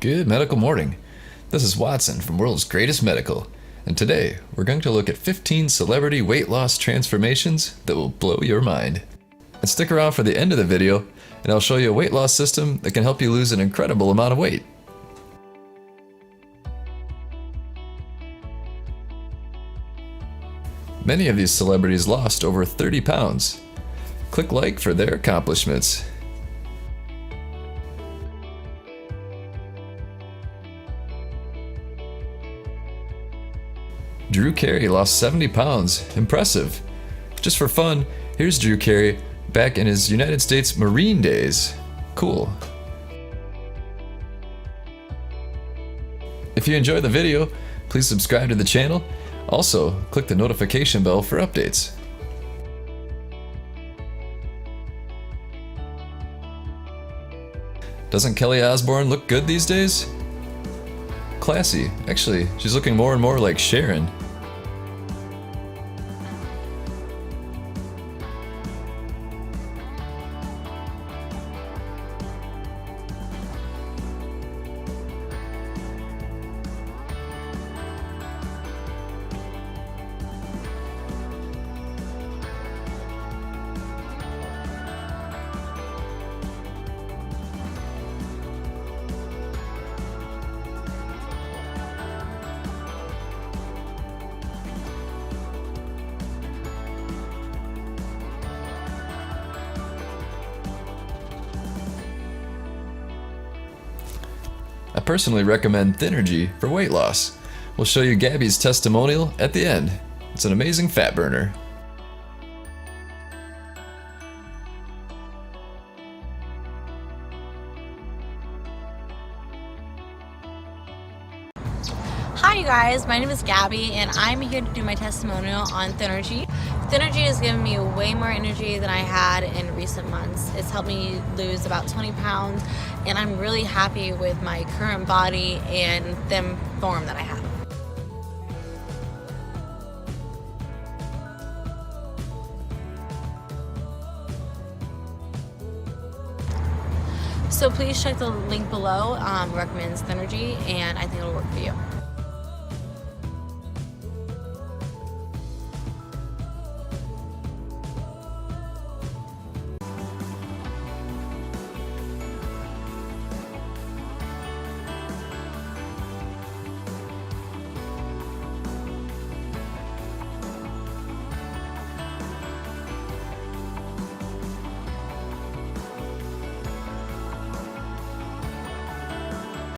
Good medical morning. This is Watson from World's Greatest Medical, and today we're going to look at 15 celebrity weight loss transformations that will blow your mind. And stick around for the end of the video, and I'll show you a weight loss system that can help you lose an incredible amount of weight. Many of these celebrities lost over 30 pounds. Click like for their accomplishments. Carey lost 70 pounds. Impressive. Just for fun, here's Carey back in his United States Marine days. Cool. If you enjoyed the video, please subscribe to the channel. Also, click the notification bell for updates. Doesn't Kelly Osbourne look good these days? Classy. Actually, she's looking more and more like Sharon. I personally recommend Thinnergy for weight loss. We'll show you Gabby's testimonial at the end. It's an amazing fat burner. Hi you guys, my name is Gabby and I'm here to do my testimonial on Thinnergy. Thinnergy has given me way more energy than I had in recent months. It's helped me lose about 20 pounds and I'm really happy with my current body and thin form that I have. So please check the link below, recommends Thinnergy, and I think it'll work for you.